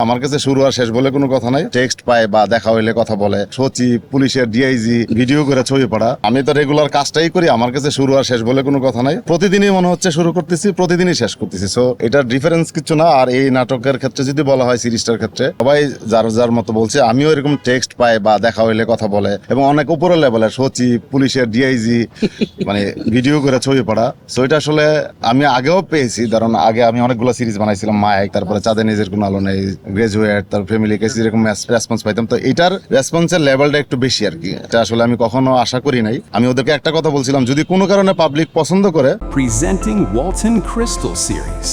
আমার কাছে শুরু আর শেষ বলে কোনো কথা নাই। টেক্সট পায় বা দেখা হইলে কথা বলে, সচিব, পুলিশের ডিআইজি ভিডিও করে ছবি পড়া, আমি তো রেগুলার কাজটাই করি। আমার কাছে শুরু আর শেষ বলে কোনো কথা নাই। প্রতিদিনই মনে হচ্ছে শুরু করতেছি, প্রতিদিনই শেষ করতেছি। সো এটার ডিফারেন্স কিছু না। আর এই নাটকের ক্ষেত্রে যদি বলা হয়, সিরিজটার ক্ষেত্রে সবাই যার যার মতো বলছে, আমিও এরকম টেক্সট পাই বা দেখা হইলে কথা বলে, এবং অনেক উপরের লেভেলের সচিব, পুলিশের ডিআইজি মানে ভিডিও করে ছবি পড়া। সো এটা আসলে আমি আগেও পেয়েছি, কারণ আগে আমি অনেকগুলো সিরিজ বানাইছিলাম, মাইক, তারপরে চাঁদে নিজের কোনো আলো নেই, গ্রাজুয়েট, তার ফ্যামিলি কেস, এরকম রেসপন্স পাইতাম। তো এটার রেসপন্সের লেভেলটা একটু বেশি আর কি। এটা আসলে আমি কখনো আশা করি নাই। আমি ওদেরকে একটা কথা বলছিলাম, যদি কোনো কারণে পাবলিক পছন্দ করে। Presenting Walton Crystal Series.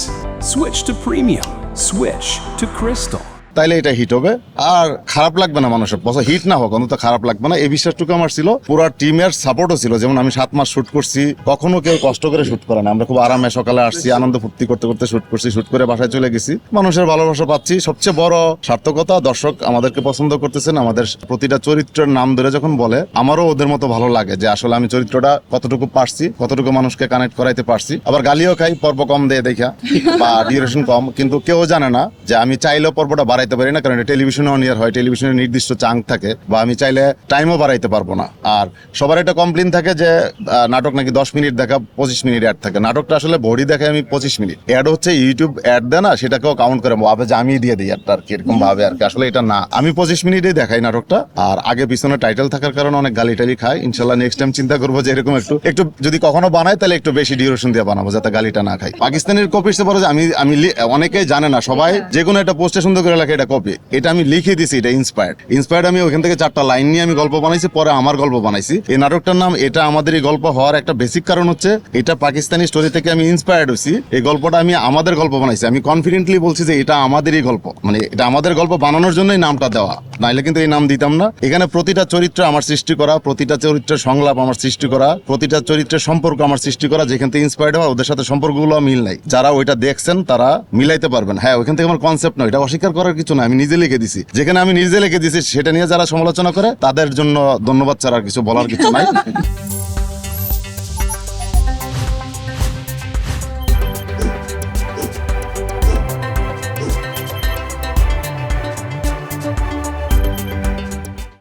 Switch to premium. Switch to Crystal. তাইলে এটা হিট হবে, আর খারাপ লাগবে না মানুষের। হিট না হোক, অন্তত খারাপ লাগবে না, এই বিশ্বাসটুকু আমার ছিল। পুরো টিমের সাপোর্টও ছিল। যেমন আমি 7 মাস শুট করছি, কখনো কেউ কষ্ট করে শুট করে না। আমরা খুব আরামে সকালে আসছি, আনন্দ ফুর্তি করতে করতে শুট করছি, শুট করে বাসায় চলে গেছি। মানুষের ভালোবাসা পাচ্ছি। সবচেয়ে বড় সার্থকতা, দর্শক আমাদেরকে পছন্দ করতেছেন। আমাদের প্রতিটা চরিত্রের নাম ধরে যখন বলে, আমারও ওদের মতো ভালো লাগে যে আসলে আমি চরিত্রটা কতটুকু পারছি, কতটুকু মানুষকে কানেক্ট করাইতে পারছি। আবার গালিও খাই পর্ব কম দিয়ে দেখা বা ডিউরেশন কম, কিন্তু কেউ জানে না যে আমি চাইলেও পর্বটা বাড়াইতে পারি না, কারণ এটা টেলিভিশনে অন ইয়ার হয়, টেলিভিশনের নির্দিষ্ট চাঙ্ক থাকে, বা আমি চাইলে টাইমও বাড়াইতে পারবো না। আর সবার একটা কমপ্লেইন থাকে যে নাটক নাকি 10 মিনিট দেখা, 25 মিনিট অ্যাড থাকে। নাটকটা আসলে বডি দেখায় আমি 25 মিনিট, অ্যাড হচ্ছে ইউটিউব অ্যাড দেয় না, সেটাকেও কাউন্ট করে ভাবে যে আমি দিয়ে দিই একটা আর কি, এরকম ভাবে আর কি। আসলে এটা না, আমি 25 মিনিটেই দেখাই নাটকটা। আর আগে পিছনে টাইটেল থাকার কারণে অনেক গালি টালি খাই। ইনশাল্লাহ নেক্সট টাইম চিন্তা করবো যে এরকম একটু যদি কখনো বানাই, তাহলে একটু বেশি ডিউরেশন দিয়ে বানাবো, যাতে গালিটা না খাই। পাকিস্তানের কপির বড় যে আমি অনেকেই জানে না, সবাই যে কোনো একটা পোস্টে সুন্দর করে লেখে এটা কপি। এটা আমি লিখে দিছি, এটা ইন্সপায়ার্ড। আমি ওখান থেকে 4টা লাইন নিয়ে আমি গল্প বানাইছি, পরে আমার গল্প বানাইছি। এই নাটকটার নাম এটা আমাদেরই গল্প হওয়ার একটা বেসিক কারণ হচ্ছে, এটা পাকিস্তানি স্টোরি থেকে আমি ইন্সপায়ার্ড হয়েছি। এই গল্পটা আমি আমাদের গল্প বানাইছি। আমি কনফিডেন্টলি বলছি যে এটা আমাদেরই গল্প, মানে এটা আমাদের গল্প বানানোর জন্যই নামটা দেওয়া, নাইলে কিন্তু এই নাম দিতাম না। এখানে প্রতিটা চরিত্র আমার সৃষ্টি করা, প্রতিটা চরিত্রের সংলাপ আমার সৃষ্টি করা, প্রতিটা চরিত্রের সম্পর্ক আমার সৃষ্টি করা। যেখান থেকে ইন্সপায়ার্ড হওয়া, ওদের সাথে সম্পর্কগুলো মিল নাই। যারা ওইটা দেখছেন তারা মিলাইতে পারবেন। হ্যাঁ, ওইখান থেকে আমার কনসেপ্ট নয়, এটা অস্বীকার করার কিছু না, আমি নিজে লিখে দিছি। যেখানে আমি নিজে লিখে দিছি, সেটা নিয়ে যারা সমালোচনা করে তাদের জন্য ধন্যবাদ ছাড়া আর কিছু বলার কিছু নাই।